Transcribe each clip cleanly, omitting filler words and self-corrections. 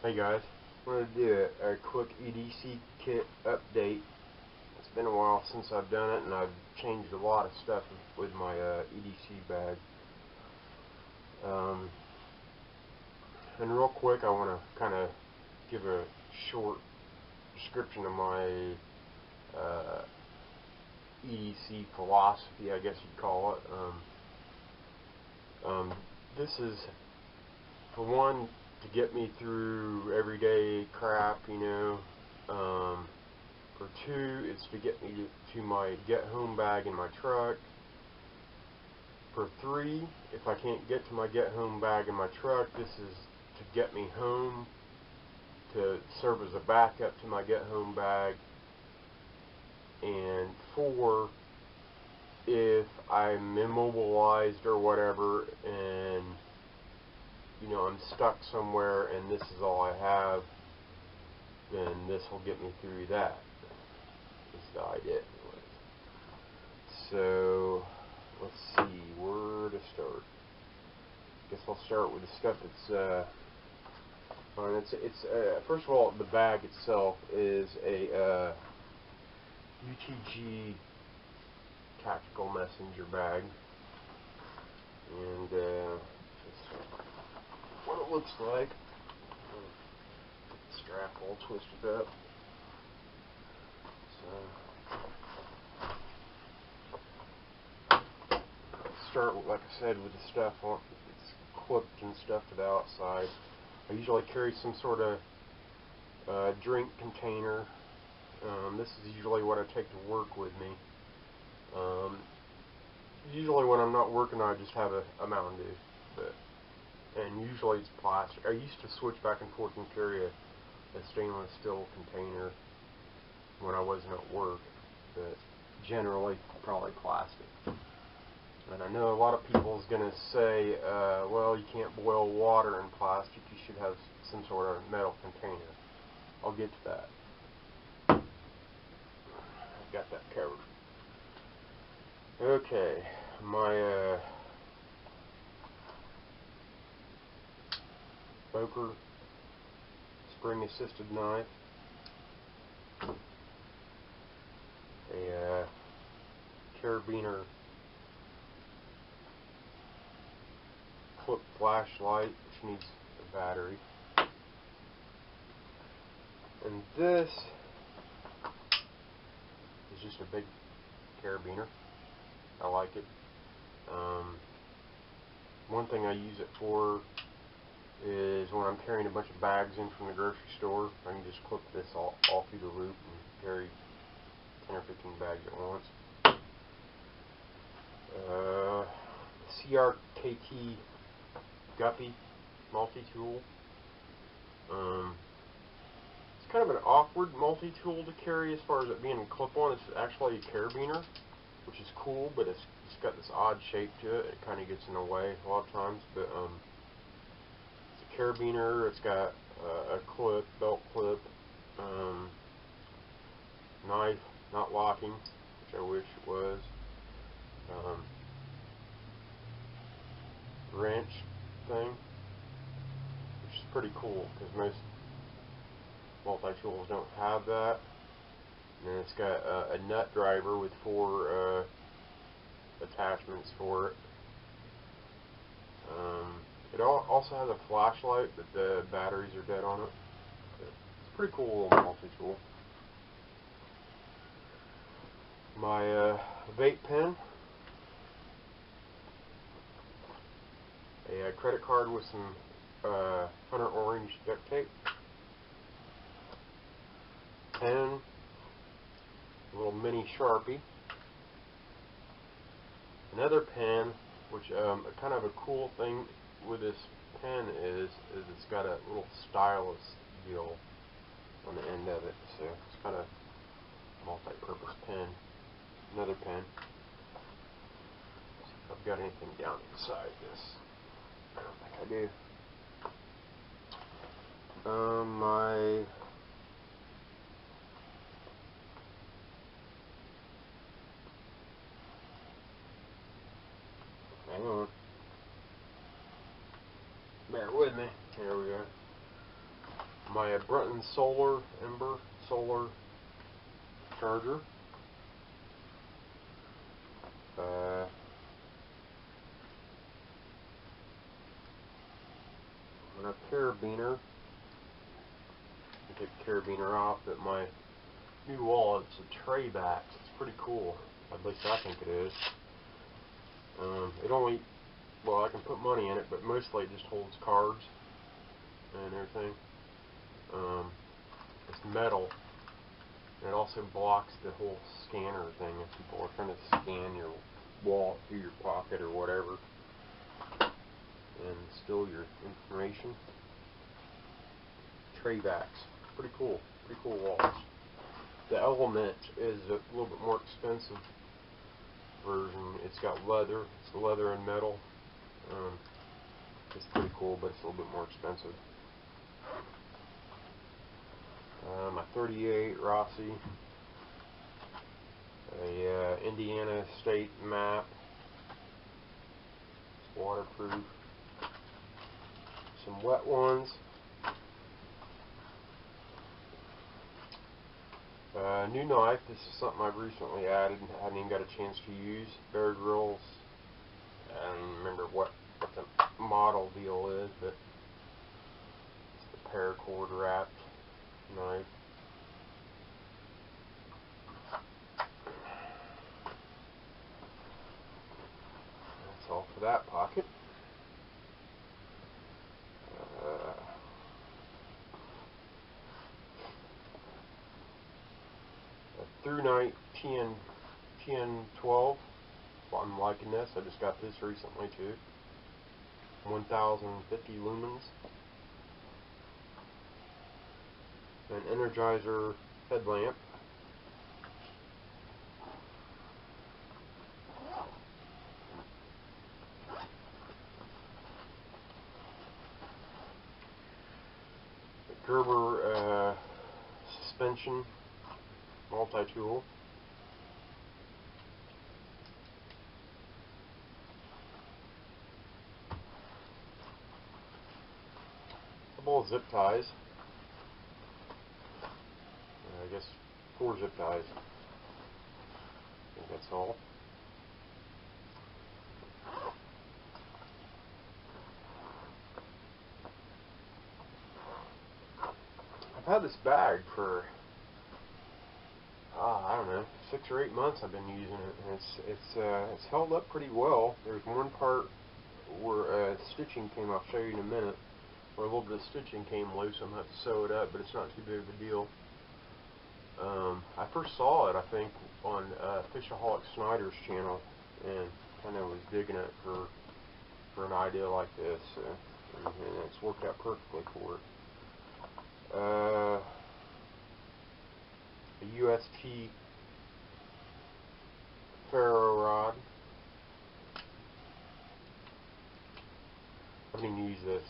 Hey guys, I wanted to do a quick EDC Kit update. It's been a while since I've done it, and I've changed a lot of stuff with my EDC bag. And real quick, I want to kind of give a short description of my EDC philosophy, I guess you'd call it. This is, for one, to get me through everyday crap, you know. For two, it's to get me to my get-home bag in my truck. For three, if I can't get to my get-home bag in my truck, this is to get me home, to serve as a backup to my get-home bag. And four, if I'm immobilized or whatever, and you know, I'm stuck somewhere and this is all I have, then this will get me through that. Is the idea anyways. So let's see where to start. Guess I'll start with the stuff that's first of all, the bag itself is a UTG tactical messenger bag, and what it looks like. Strap all twisted up. So start with, like I said, with the stuff on. It's clipped and stuff to the outside. I usually carry some sort of drink container. This is usually what I take to work with me. Usually when I'm not working, I just have a Mountain Dew, and usually it's plastic. I used to switch back and forth and carry a stainless steel container when I wasn't at work, but generally probably plastic. And I know a lot of people is going to say, well, you can't boil water in plastic, you should have some sort of metal container. I'll get to that. I've got that covered. Okay, my Boker spring-assisted knife, a carabiner clip flashlight, which needs a battery, and this is just a big carabiner. I like it. One thing I use it for is when I'm carrying a bunch of bags in from the grocery store, I can just clip this all through the loop and carry 10 or 15 bags at once. CRKT Guppy multi-tool. It's kind of an awkward multi-tool to carry as far as it being a clip-on. It's actually a carabiner, which is cool, but it's got this odd shape to it. It kind of gets in the way a lot of times, but it's a carabiner. It's got a clip, belt clip, knife, not locking, which I wish it was, wrench thing, which is pretty cool because most multi-tools don't have that. And then it's got a nut driver with 4 attachments for it. It also has a flashlight, but the batteries are dead on it. But it's a pretty cool little multi-tool. My vape pen, a credit card with some Hunter Orange duct tape, pen, a little mini Sharpie, another pen, which kind of a cool thing with this pen is it's got a little stylus deal on the end of it, so it's kind of a multi-purpose pen. Another pen. See if I've got anything down inside this. I don't think I do. Hang on. Bear with me. Here we go. my Brunton Solar Ember Solar charger. And a carabiner. I take the carabiner off, but my new wallet's a tray back. It's pretty cool. At least I think it is. It only, well, I can put money in it, but mostly it just holds cards and everything. It's metal, and it also blocks the whole scanner thing if people are trying to scan your wallet through your pocket or whatever and steal your information. Tray backs, pretty cool wallets. The Element is a little bit more expensive version. It's got leather. It's leather and metal. It's pretty cool, but it's a little bit more expensive. My 38 Rossi, a Indiana State map. It's waterproof. Some wet ones. New knife. This is something I've recently added and hadn't even got a chance to use. Bear Grylls. I don't remember what the model deal is, but it's the paracord wrapped knife. That's all for that pocket. Through night TN12. I'm liking this. I just got this recently too. 1050 lumens. An Energizer headlamp. A Gerber suspension multi-tool. A couple of zip ties. I guess 4 zip ties. I think that's all. I've had this bag for I don't know, 6 or 8 months I've been using it, and it's held up pretty well. There's one part where stitching came. I'll show you in a minute. Where a little bit of stitching came loose. I'm gonna have to sew it up, but it's not too big of a deal. I first saw it, I think, on Fishaholic Snyder's channel, and kind of was digging it for an idea like this, and it's worked out perfectly for it. A UST ferro rod. I didn't use this.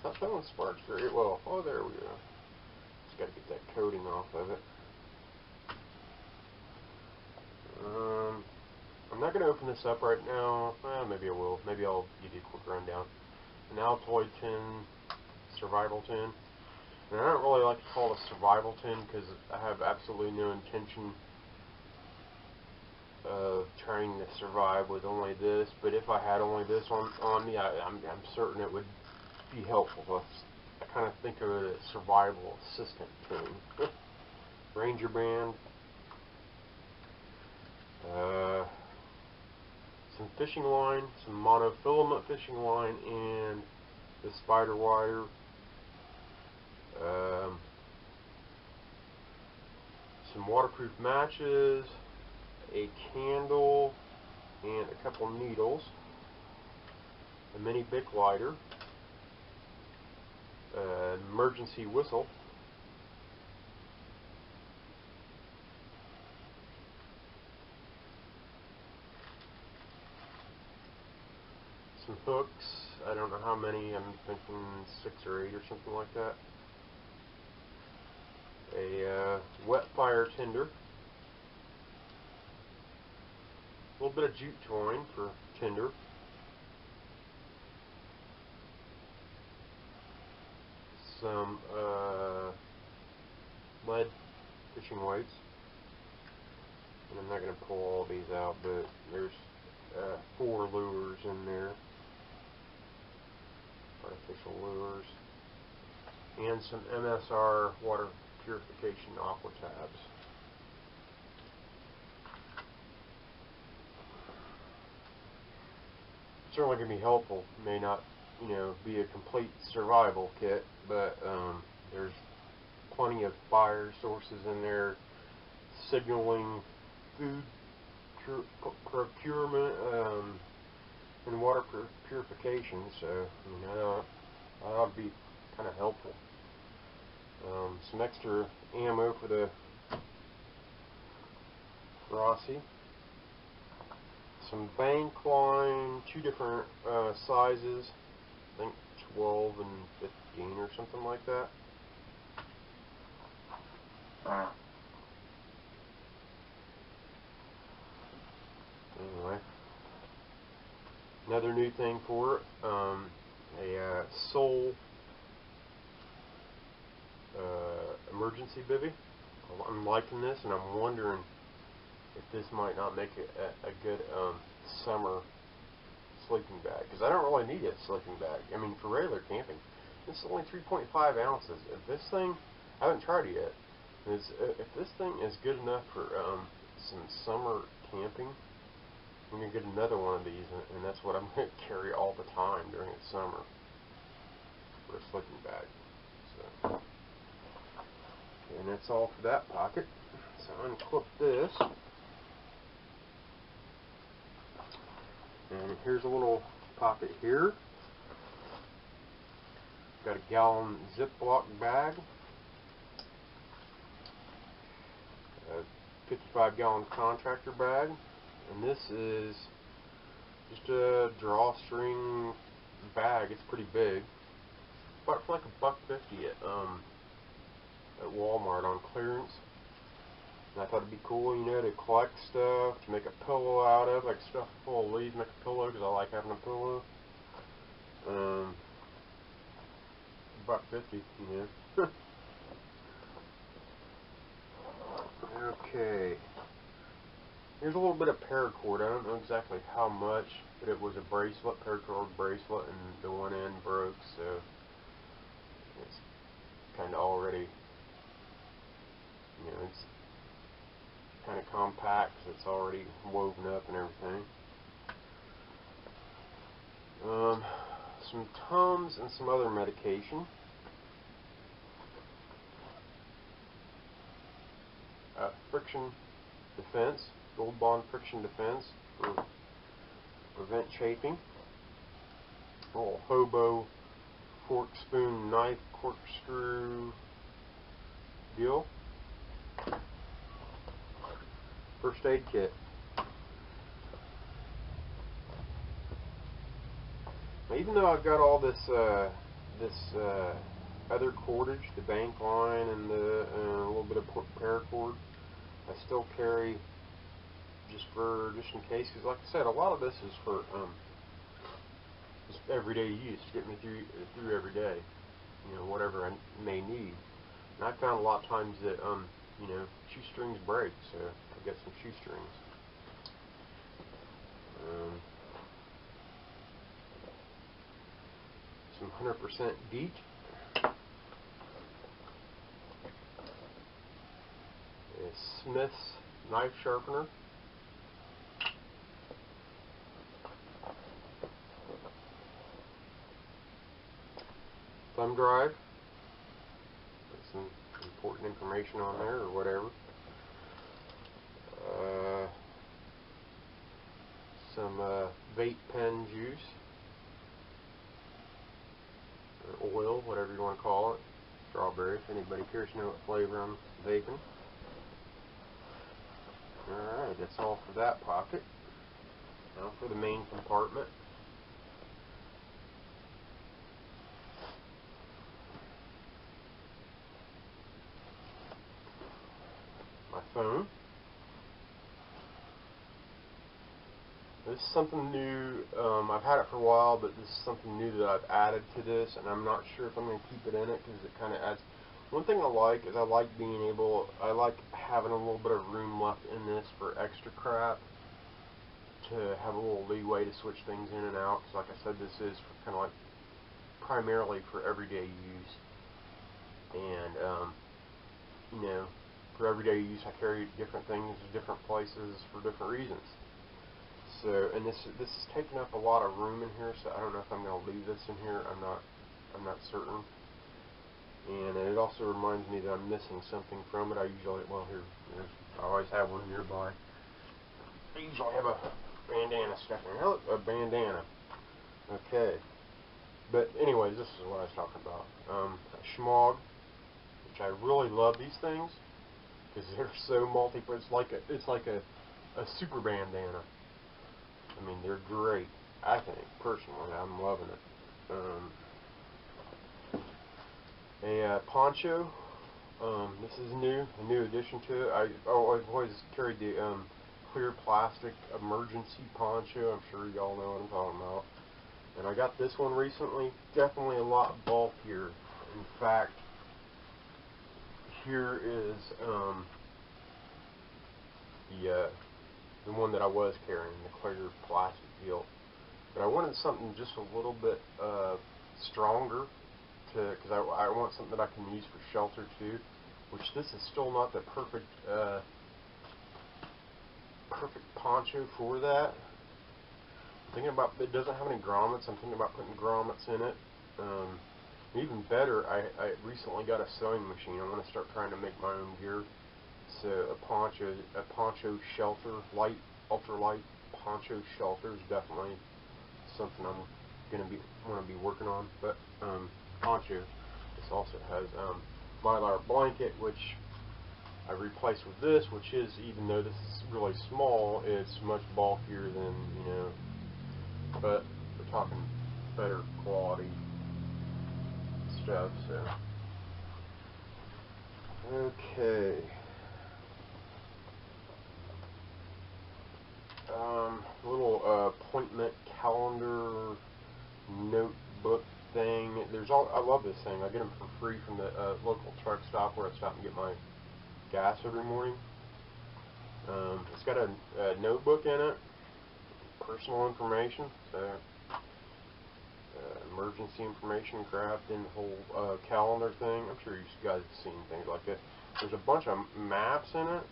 That one sparks very well. Oh, there we go. Just got to get that coating off of it. I'm not going to open this up right now. Maybe I will. Maybe I'll give you a quick rundown. An Altoid tin, survival tin. And I don't really like to call it a survival tin because I have absolutely no intention of trying to survive with only this. But if I had only this on me, I'm certain it would be helpful. I kind of think of it as survival assistant tin. Ranger band. Some fishing line, some monofilament fishing line, and the spider wire. Some waterproof matches, a candle, and a couple needles, a mini Bic lighter, an emergency whistle, some hooks. I don't know how many. I'm thinking 6 or 8 or something like that. A wet fire tinder, a little bit of jute twine for tinder, some lead fishing weights, and I'm not going to pull all these out, but there's 4 lures in there, artificial lures, and some MSR water purification aqua tabs. Certainly going to be helpful. May not, be a complete survival kit, but there's plenty of fire sources in there, signaling food procurement and water purification. So that ought to be kind of helpful. Some extra ammo for the Rossi. Some bank line, 2 different sizes, I think 12 and 15 or something like that. Anyway, another new thing for it, a sole emergency bivvy. I'm liking this, and I'm wondering if this might not make it a good summer sleeping bag, because I don't really need a sleeping bag. I mean, for regular camping, it's only 3.5 ounces. If this thing, I haven't tried it yet, if this thing is good enough for some summer camping, I'm going to get another one of these, and that's what I'm going to carry all the time during the summer for a sleeping bag. So, and that's all for that pocket. So unclip this. And here's a little pocket here. Got a gallon Ziploc bag, a 55-gallon contractor bag, and this is just a drawstring bag. It's pretty big. Bought it for like $1.50 at Walmart on clearance. And I thought it'd be cool, to collect stuff, to make a pillow out of, like stuff full of leaves, make a pillow, because I like having a pillow. $1.50, Okay. Here's a little bit of paracord. I don't know exactly how much, but it was a bracelet, paracord bracelet, and the one end broke, so it's kind of already, it's kind of compact, so it's already woven up and everything. Some Tums and some other medication. Friction defense, Gold Bond friction defense for prevent chafing. A little hobo fork, spoon, knife, corkscrew deal. First aid kit. Now, even though I've got all this other cordage, the bank line and a little bit of paracord, I still carry just in case, because like I said, a lot of this is for just everyday use, to get me through every day, whatever I may need. And I found a lot of times that shoestrings break, so I've got some shoestrings. Some 100% DEET. A Smith's knife sharpener. Thumb drive. There's some important information on there or whatever. Some vape pen juice. Or oil, whatever you want to call it. Strawberry, if anybody cares to know what flavor I'm vaping. Alright, that's all for that pocket. Now for the main compartment. My phone. This is something new. I've had it for a while, but this is something new that I've added to this, and I'm not sure if I'm going to keep it in it because it kind of adds. One thing I like is I like having a little bit of room left in this for extra crap, to have a little leeway to switch things in and out. Because like I said, this is kind of like primarily for everyday use, and you know, for everyday use I carry different things in different places for different reasons. So, and this is taking up a lot of room in here, so I don't know if I'm going to leave this in here. I'm not certain. And it also reminds me that I'm missing something from it. I usually, well, I always have one nearby. I usually have a bandana stuck in here. A bandana. Okay. But anyways, this is what I was talking about. A Schmog, which I really love these things because they're so it's like a super bandana. I mean, they're great. I think personally, I'm loving it. A poncho. This is new, a new addition to it. I've always carried the clear plastic emergency poncho. I'm sure y'all know what I'm talking about. And I got this one recently. Definitely a lot bulkier. In fact, here is the one that I was carrying, the clear plastic deal. But I wanted something just a little bit stronger, because I want something that I can use for shelter too. Which this is still not the perfect poncho for that. I'm thinking about, it doesn't have any grommets. I'm thinking about putting grommets in it. Even better, I recently got a sewing machine. I want to start trying to make my own gear. So a poncho shelter, ultralight poncho shelter is definitely something I'm want to be working on. But poncho. This also has mylar blanket, which I replaced with this, which is, even though this is really small, it's much bulkier than, you know, but we're talking better quality stuff. So okay. Little appointment calendar notebook thing. I love this thing. I get them for free from the local truck stop where I stop and get my gas every morning. It's got a notebook in it, personal information, so emergency information crap, in the whole calendar thing. I'm sure you guys have seen things like that. There's a bunch of maps in it.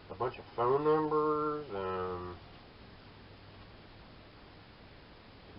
A bunch of phone numbers,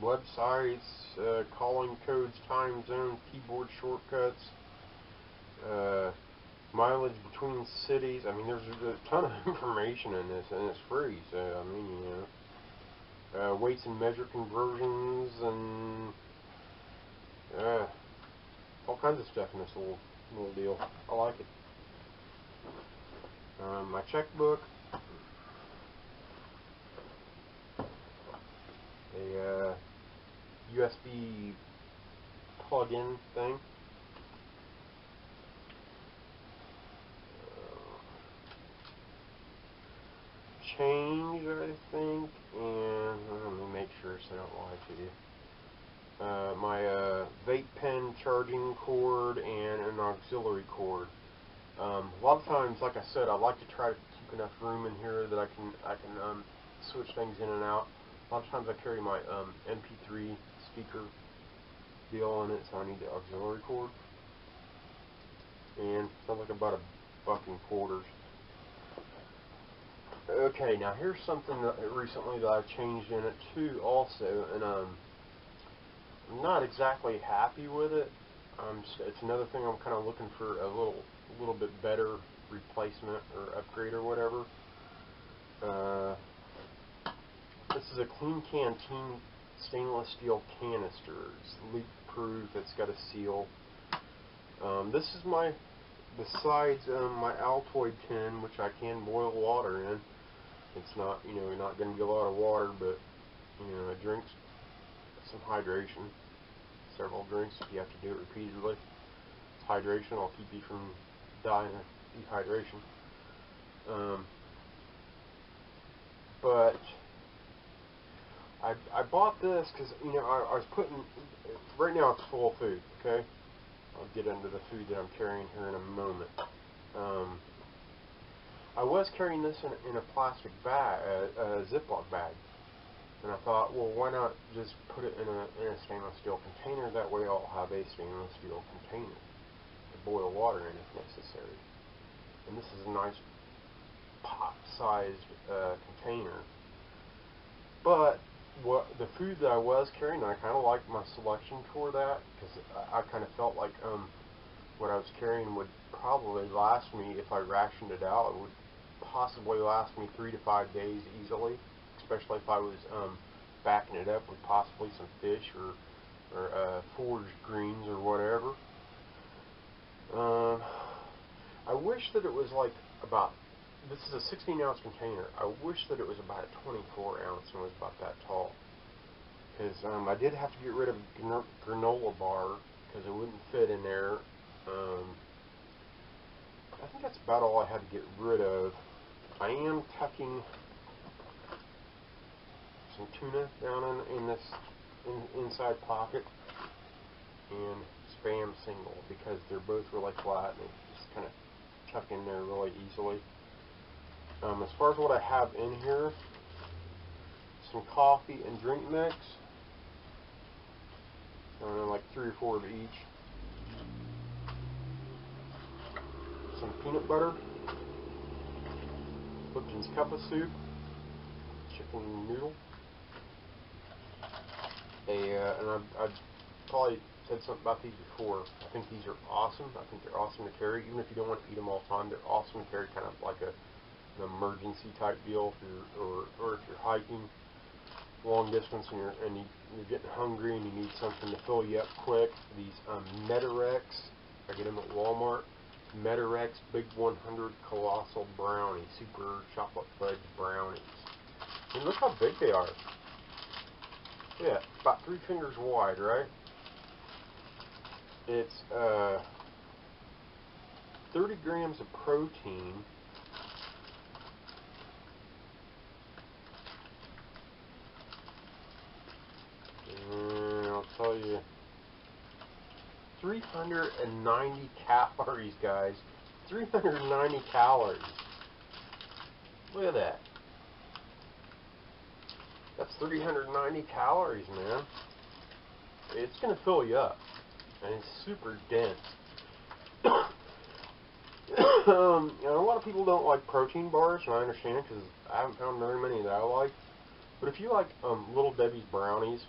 websites, calling codes, time zones, keyboard shortcuts, mileage between cities. I mean, there's a ton of information in this, and it's free. So I mean, you know, weights and measure conversions, and all kinds of stuff in this little deal. I like it. My checkbook, a USB plug-in thing, change, I think, and let me make sure so I don't lie to you. My vape pen charging cord and an auxiliary cord. A lot of times, like I said, I like to try to keep enough room in here that I can switch things in and out. A lot of times I carry my MP3 speaker deal in it, so I need the auxiliary cord. And sounds like about $1.25. Okay, now here's something that recently that I've changed in it too, also, and I'm not exactly happy with it. It's another thing I'm kind of looking for a little bit better replacement or upgrade or whatever. This is a Clean Canteen stainless steel canister. It's leak proof. It's got a seal. This is besides my Altoid tin, which I can boil water in. It's not, you know, not going to be a lot of water, but, you know, it drinks some hydration. Several drinks if you have to do it repeatedly. It's hydration. I'll keep you from dying of dehydration. But I bought this because, you know, I was putting, right now it's full of food, okay? I'll get into the food that I'm carrying here in a moment. I was carrying this in a plastic bag, a Ziploc bag. And I thought, well, why not just put it in a stainless steel container? That way I'll have a stainless steel container to boil water in if necessary. And this is a nice pot-sized container. But the food that I was carrying, I kind of liked my selection for that, because I kind of felt like what I was carrying would probably last me, if I rationed it out, it would possibly last me 3 to 5 days easily, especially if I was backing it up with possibly some fish or foraged greens or whatever. I wish that it was like about, this is a 16-ounce container. I wish that it was about a 24 ounce and was about that tall. Because I did have to get rid of granola bar because it wouldn't fit in there. I think that's about all I had to get rid of. I am tucking some tuna down in this inside pocket and Spam single, because they're both really flat and they just kind of tuck in there really easily. As far as what I have in here, some coffee and drink mix, like 3 or 4 of each. Some peanut butter, Lipton's cup of soup, chicken noodle, and I've probably said something about these before. I think these are awesome. I think they're awesome to carry, even if you don't want to eat them all the time. They're awesome to carry, kind of like an emergency type deal, or if you're hiking long distance and you're getting hungry and you need something to fill you up quick. These Metarex, I get them at Walmart. Metarex Big 100 Colossal Brownie, Super Chocolate Fudge Brownies. And look how big they are. Yeah, about 3 fingers wide, right? It's 30 grams of protein. And I'll tell you, 390 calories, guys. 390 calories. Look at that. That's 390 calories, man. It's going to fill you up. And it's super dense. You know, a lot of people don't like protein bars, and I understand, because I haven't found very many that I like. But if you like Little Debbie's brownies,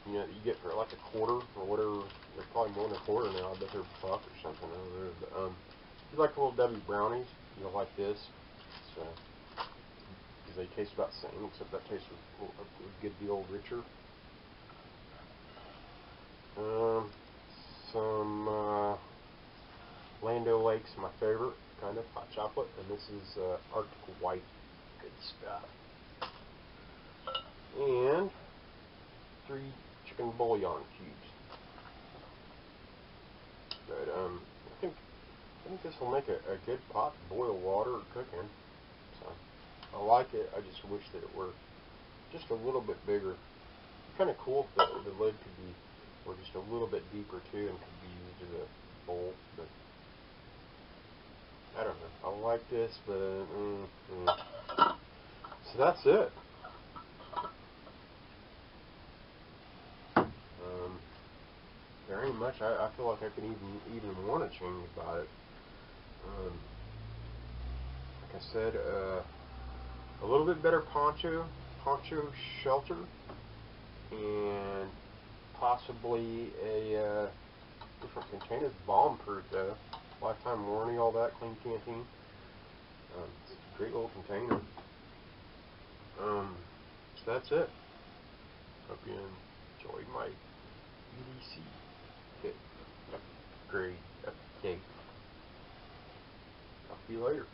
you know, you get for like a quarter or whatever, they're probably more than a quarter now. I bet they're $1 or something over there. But if you like Little Debbie brownies, you'll like this. So, because they taste about the same, except that tastes a good deal richer. Some Lando Lake's my favorite kind of hot chocolate, and this is Arctic White. Good stuff. And 3 chicken bouillon cubes. But I think this will make a good pot to boil water or cook in. So I like it. I just wish that it were just a little bit bigger. Kind of cool if the lid could be, or just a little bit deeper too, and could be used as a bowl. But I don't know. I like this, but so that's it. There ain't much I feel like I could even want to change about it. Like I said, a little bit better poncho shelter, and possibly a different container. Bomb-proof though, lifetime warranty, all that, clean canteen. It's a great little container. So that's it. Hope you enjoyed my EDC Kit upgrade update. Talk to you later.